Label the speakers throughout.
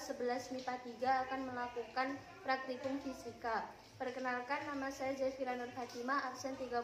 Speaker 1: kelas 11 MIPA 3 akan melakukan praktikum fisika. Perkenalkan, nama saya Zafira Nur Fatimah, absen 36.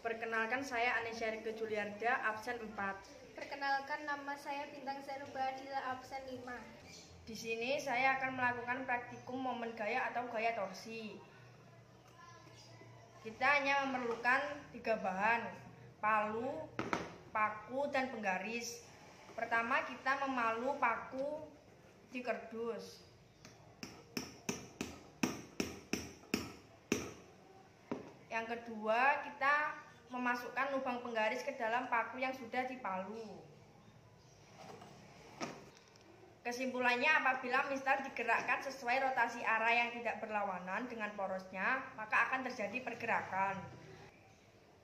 Speaker 2: Perkenalkan, saya Anesya Rike Juliarda, absen 4.
Speaker 3: Perkenalkan, nama saya Bintang Zainubah Adila, absen 5.
Speaker 2: Di sini saya akan melakukan praktikum momen gaya atau gaya torsi. Kita hanya memerlukan 3 bahan, palu, paku, dan penggaris. Pertama, kita memalu paku di kardus. Yang kedua, kita memasukkan lubang penggaris ke dalam paku yang sudah dipalu. Kesimpulannya, apabila mistar digerakkan sesuai rotasi arah yang tidak berlawanan dengan porosnya, maka akan terjadi pergerakan.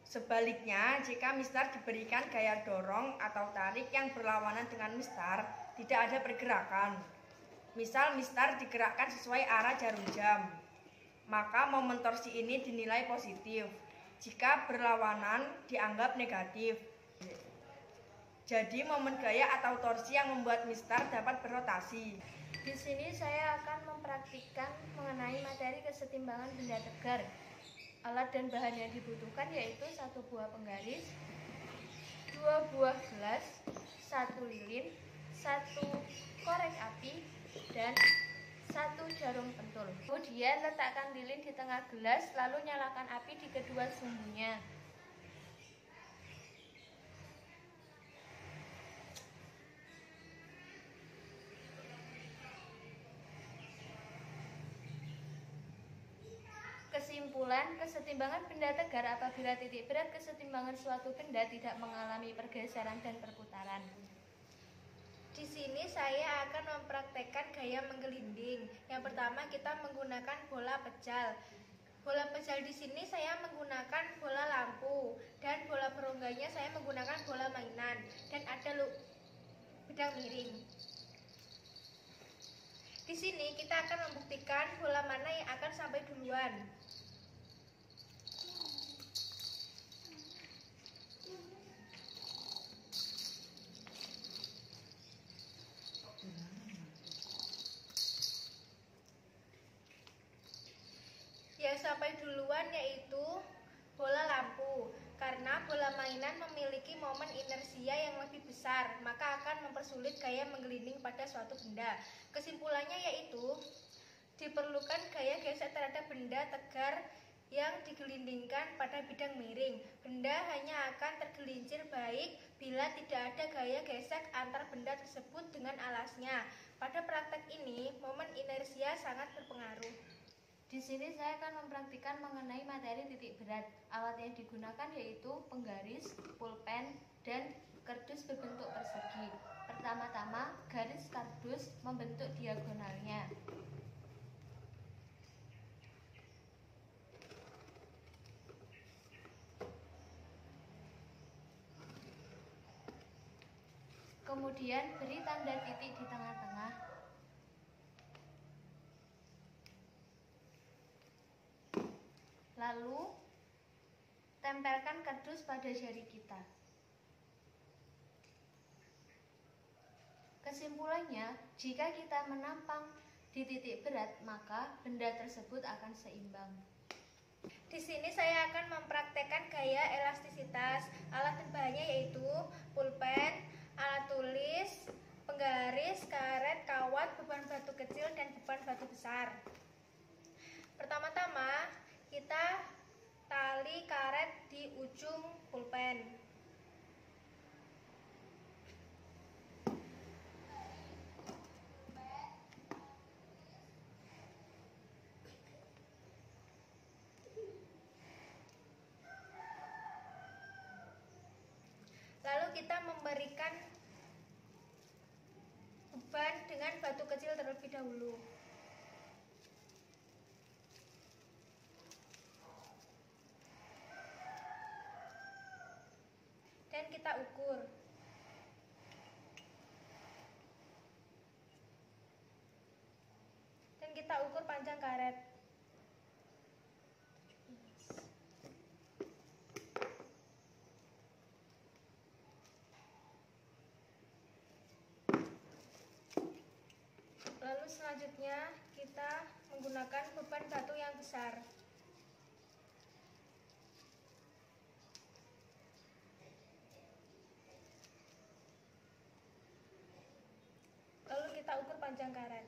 Speaker 2: Sebaliknya, jika mistar diberikan gaya dorong atau tarik yang berlawanan dengan mistar, tidak ada pergerakan. Misal mistar digerakkan sesuai arah jarum jam, maka momen torsi ini dinilai positif. Jika berlawanan, dianggap negatif. Jadi momen gaya atau torsi yang membuat mistar dapat berotasi.
Speaker 1: Di sini saya akan mempraktikkan mengenai materi kesetimbangan benda tegar. Alat dan bahan yang dibutuhkan yaitu 1 buah penggaris, 2 buah gelas, 1 lilin, 1 korek api, dan 1 jarum pentul. Kemudian letakkan lilin di tengah gelas, lalu nyalakan api di kedua sumbunya. Kesimpulan, kesetimbangan benda tegar apabila titik berat kesetimbangan suatu benda tidak mengalami pergeseran dan perputaran.
Speaker 3: Di sini saya akan mempraktekkan gaya menggelinding. Yang pertama, kita menggunakan bola pecal. Bola pecal di sini saya menggunakan bola lampu, dan bola perongganya saya menggunakan bola mainan, dan ada bidang miring. Di sini kita akan membuktikan bola mana yang akan sampai duluan. Yang sampai duluan yaitu bola lampu. Karena bola mainan memiliki momen inersia yang lebih besar, maka akan mempersulit gaya menggelinding pada suatu benda. Kesimpulannya yaitu diperlukan gaya gesek terhadap benda tegar yang digelindingkan pada bidang miring. Benda hanya akan tergelincir baik bila tidak ada gaya gesek antar benda tersebut dengan alasnya. Pada praktek ini, momen inersia sangat berpengaruh.
Speaker 1: Di sini saya akan mempraktikkan mengenai materi titik berat. Alat yang digunakan yaitu penggaris, pulpen, dan kardus berbentuk persegi. Pertama-tama, garis kardus membentuk diagonalnya. Kemudian beri tanda titik di tengah-tengah. Lalu, tempelkan kardus pada jari kita. Kesimpulannya, jika kita menampang di titik berat, maka benda tersebut akan seimbang.
Speaker 3: Di sini saya akan mempraktekkan gaya elastisitas. Alat dan bahannya yaitu pulpen, alat tulis, penggaris, karet, kawat, beban batu kecil, dan beban batu besar. Pertama-tama, kita tali karet di ujung pulpen. Lalu kita memberikan beban dengan batu kecil terlebih dahulu. Dan kita ukur. Dan kita ukur panjang karet. Lalu selanjutnya kita menggunakan beban batu yang besar. Lalu kita ukur panjang karet.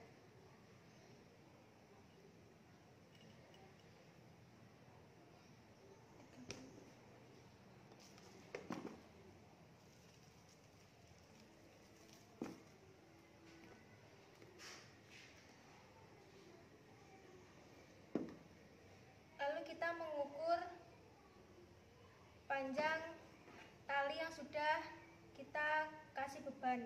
Speaker 3: Lalu kita mengukur panjang tali yang sudah kita kasih beban.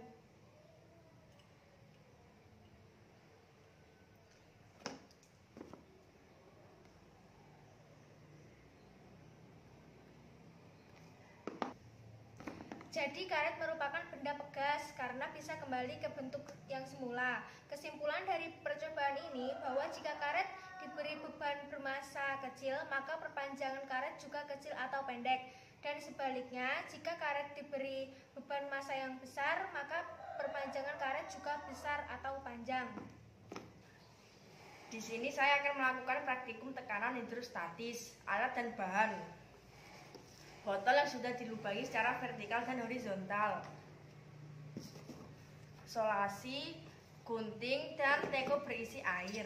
Speaker 3: Jadi karet merupakan benda pegas karena bisa kembali ke bentuk yang semula. Kesimpulan dari percobaan ini bahwa jika karet diberi beban bermassa kecil, maka perpanjangan karet juga kecil atau pendek. Dan sebaliknya, jika karet diberi beban massa yang besar, maka perpanjangan karet juga besar atau panjang.
Speaker 2: Di sini saya akan melakukan praktikum tekanan hidrostatis, alat dan bahan. Botol yang sudah dilubangi secara vertikal dan horizontal. Solasi, gunting, dan teko berisi air.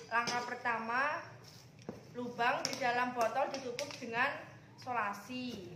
Speaker 2: Langkah pertama, lubang di dalam botol ditutup dengan solasi.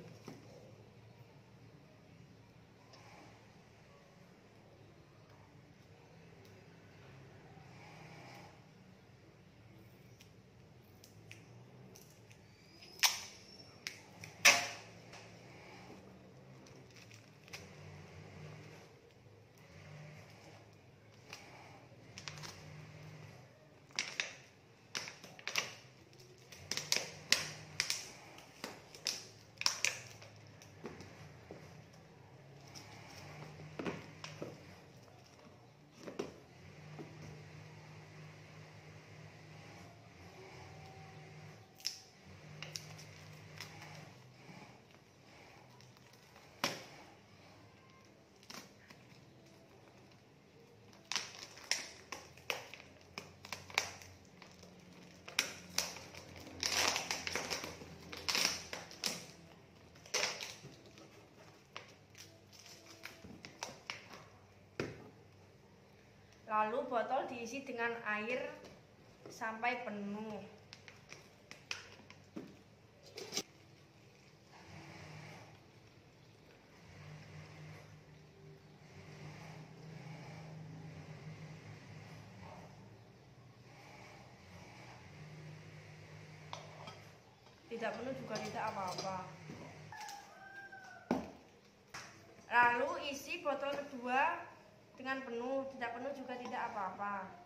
Speaker 2: Lalu botol diisi dengan air sampai penuh. Tidak penuh juga tidak apa-apa. Lalu isi botol kedua dengan penuh, tidak penuh juga tidak apa-apa.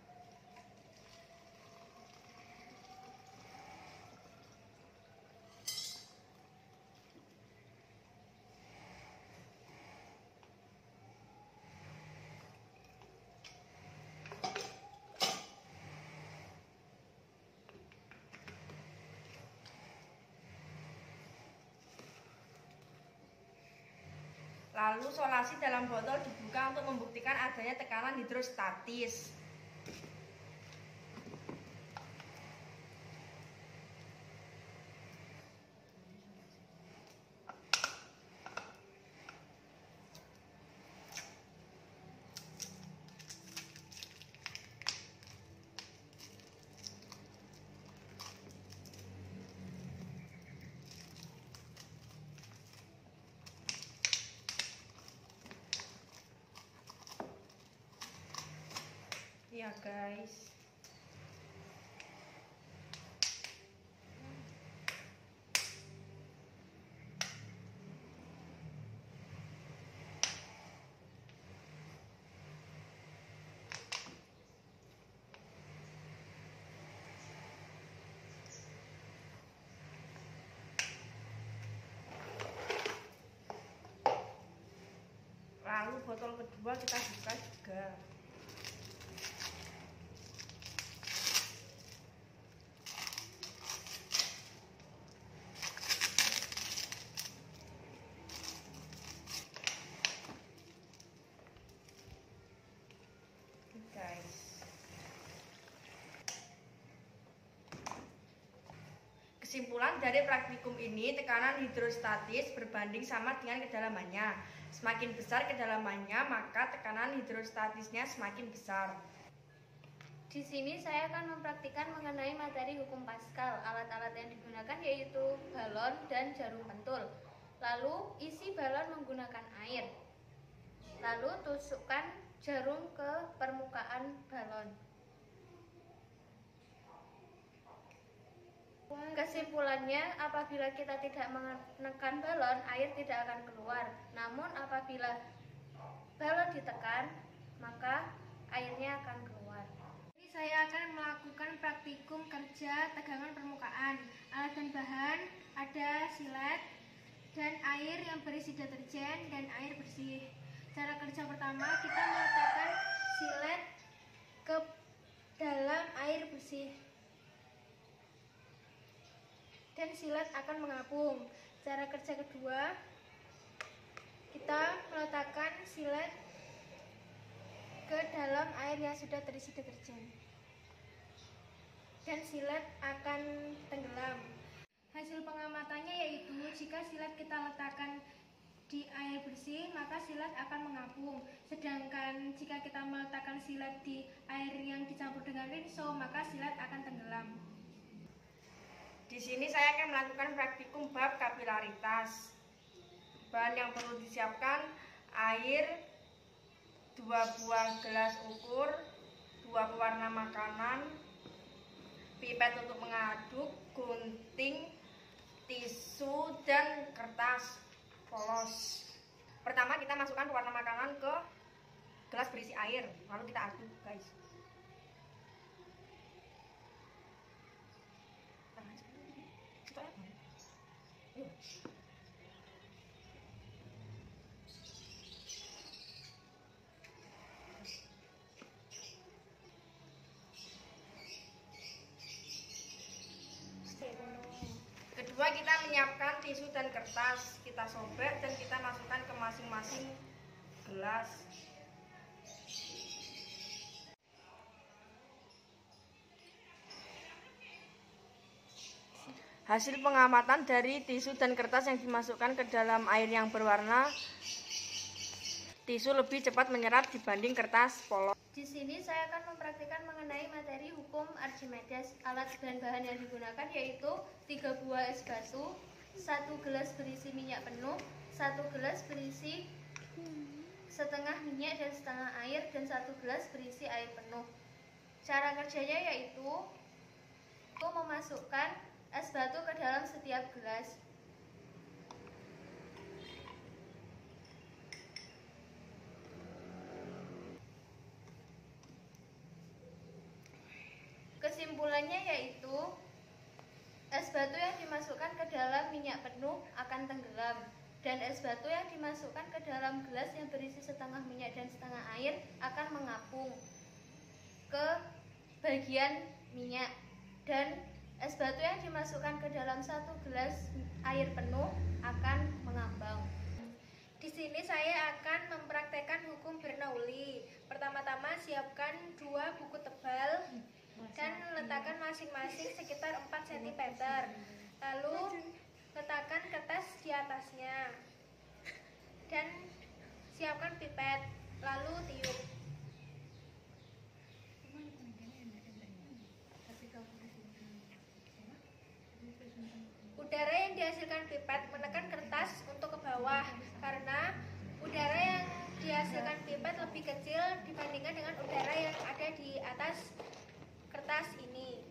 Speaker 2: Lalu solasi dalam botol dibuka untuk membuktikan adanya tekanan hidrostatis. Ya guys, lalu botol kedua kita buka juga. Kesimpulan dari praktikum ini, tekanan hidrostatis berbanding sama dengan kedalamannya. Semakin besar kedalamannya, maka tekanan hidrostatisnya semakin besar.
Speaker 1: Di sini saya akan mempraktikkan mengenai materi hukum Pascal. Alat-alat yang digunakan yaitu balon dan jarum pentul. Lalu isi balon menggunakan air. Lalu tusukkan jarum ke permukaan balon. Kesimpulannya, apabila kita tidak menekan balon, air tidak akan keluar. Namun apabila balon ditekan, maka airnya akan keluar.
Speaker 3: Ini saya akan melakukan praktikum kerja tegangan permukaan. Alat dan bahan ada silet dan air yang berisi deterjen dan air bersih. Cara kerja pertama, kita meletakkan silet ke dalam air bersih dan silet akan mengapung. Cara kerja kedua, kita meletakkan silet ke dalam air yang sudah terisi deterjen dan silet akan tenggelam. Hasil pengamatannya yaitu jika silet kita letakkan di air bersih, maka silet akan mengapung. Sedangkan jika kita meletakkan silet di air yang dicampur dengan rinso, maka silet akan tenggelam.
Speaker 2: Di sini saya akan melakukan praktikum bab kapilaritas. Bahan yang perlu disiapkan: air, 2 buah gelas ukur, 2 pewarna makanan, pipet untuk mengaduk, gunting, tisu, dan kertas polos. Pertama kita masukkan pewarna makanan ke gelas berisi air, lalu kita aduk, guys. Kedua, kita menyiapkan tisu dan kertas. Kita sobek dan kita masukkan ke masing-masing gelas. Hasil pengamatan dari tisu dan kertas yang dimasukkan ke dalam air yang berwarna, tisu lebih cepat menyerap dibanding kertas polos.
Speaker 1: Di sini saya akan mempraktikkan mengenai materi hukum Archimedes. Alat dan bahan yang digunakan yaitu 3 buah es batu, 1 gelas berisi minyak penuh, 1 gelas berisi setengah minyak dan setengah air, dan 1 gelas berisi air penuh. Cara kerjanya yaitu memasukkan es batu ke dalam setiap gelas. Kesimpulannya yaitu es batu yang dimasukkan ke dalam minyak penuh akan tenggelam, dan es batu yang dimasukkan ke dalam gelas yang berisi setengah minyak dan setengah air akan mengapung ke bagian minyak, dan es batu yang dimasukkan ke dalam 1 gelas air penuh akan mengambang.
Speaker 3: Di sini saya akan mempraktekkan hukum Bernoulli. Pertama-tama siapkan 2 buku tebal dan letakkan masing-masing sekitar 4 cm. Lalu letakkan kertas di atasnya dan siapkan pipet, lalu tiup. Udara yang dihasilkan pipet menekan kertas untuk ke bawah, karena udara yang dihasilkan pipet lebih kecil dibandingkan dengan udara yang ada di atas kertas ini.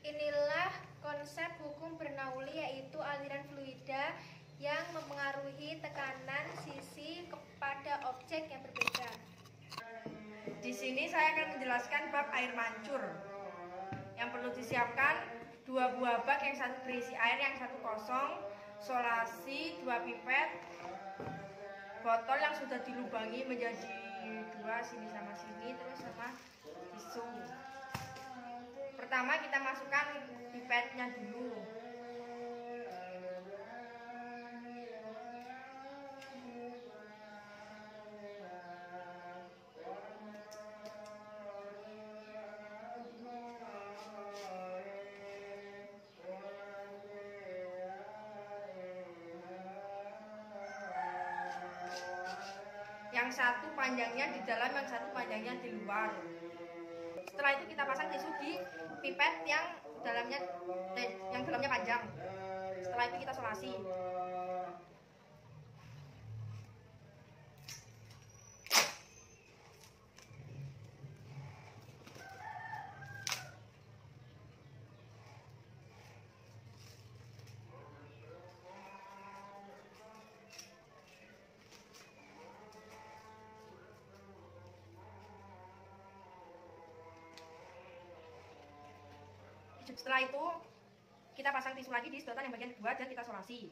Speaker 3: Inilah konsep hukum Bernoulli, yaitu aliran fluida yang mempengaruhi tekanan sisi kepada objek yang berbeda.
Speaker 2: Di sini saya akan menjelaskan bab air mancur. Yang perlu disiapkan 2 buah bak, yang 1 berisi air, yang 1 kosong, solasi, 2 pipet, botol yang sudah dilubangi menjadi 2, sini sama sini, terus sama tisu. Pertama kita masukkan pipetnya dulu. Yang satu panjangnya di dalam, yang satu panjangnya di luar. Setelah itu kita pasang tisu di pipet yang dalamnya panjang. Setelah itu kita solasi. Setelah itu kita pasang tisu lagi di sedotan yang bagian kedua dan kita solasi.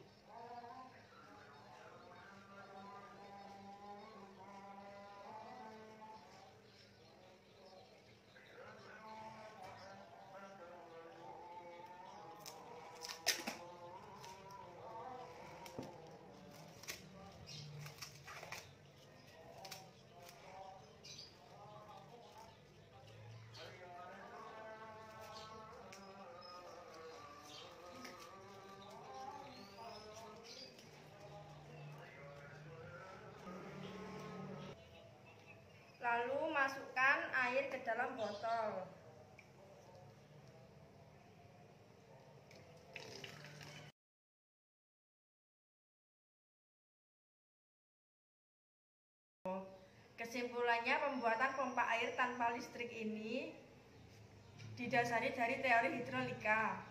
Speaker 2: Lalu masukkan air ke dalam botol. Kesimpulannya, pembuatan pompa air tanpa listrik ini didasari dari teori hidrolika.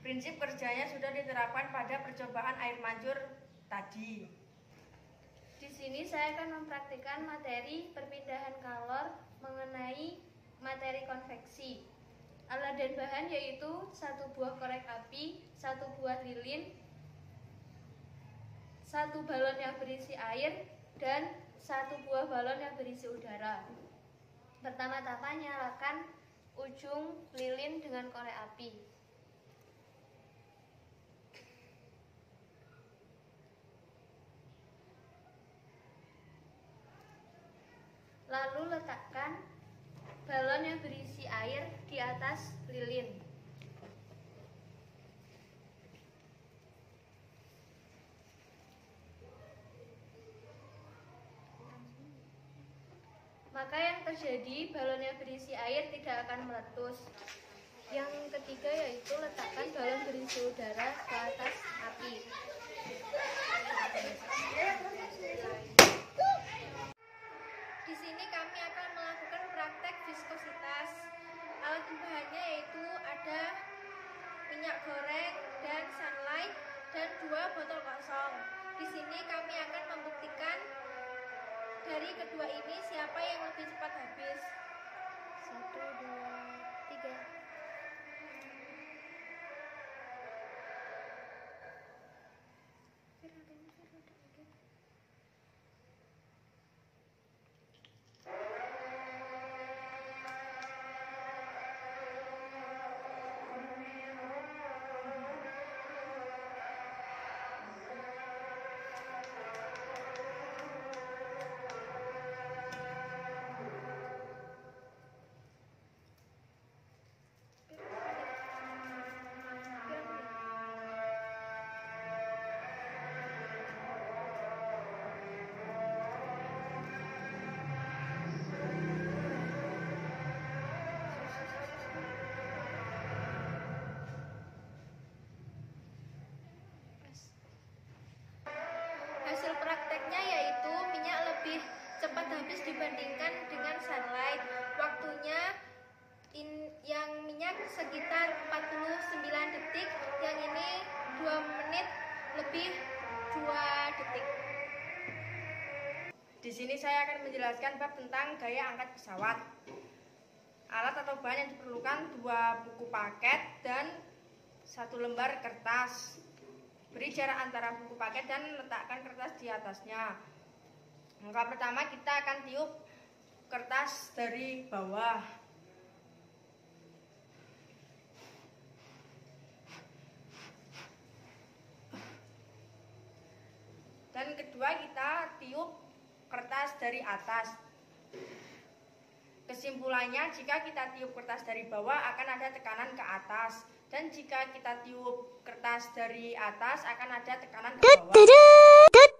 Speaker 2: Prinsip kerjanya sudah diterapkan pada percobaan air mancur tadi.
Speaker 1: Di sini saya akan mempraktikkan materi perpindahan kalor mengenai materi konveksi. Alat dan bahan yaitu 1 buah korek api, 1 buah lilin, 1 balon yang berisi air, dan 1 buah balon yang berisi udara. Pertama-tama nyalakan ujung lilin dengan korek api. Lalu letakkan balon yang berisi air di atas lilin. Maka yang terjadi, balon yang berisi air tidak akan meletus. Yang ketiga yaitu letakkan balon berisi udara ke atas api.
Speaker 3: Di sini kami akan melakukan praktek viskositas. Alat bahannya yaitu ada minyak goreng dan sunlight dan 2 botol kosong. Di sini kami akan membuktikan dari kedua ini siapa yang lebih cepat habis.
Speaker 1: 1, 2, 3.
Speaker 3: Hasil prakteknya yaitu minyak lebih cepat habis dibandingkan dengan sunlight. Waktunya yang minyak sekitar 49 detik, yang ini 2 menit lebih 2 detik.
Speaker 2: Di sini saya akan menjelaskan bab tentang gaya angkat pesawat. Alat atau bahan yang diperlukan 2 buku paket dan 1 lembar kertas. Beri jarak antara buku paket dan letakkan kertas di atasnya. Langkah pertama, kita akan tiup kertas dari bawah. Dan kedua, kita tiup kertas dari atas. Kesimpulannya, jika kita tiup kertas dari bawah akan ada tekanan ke atas, dan jika kita tiup kertas dari atas akan ada tekanan ke bawah.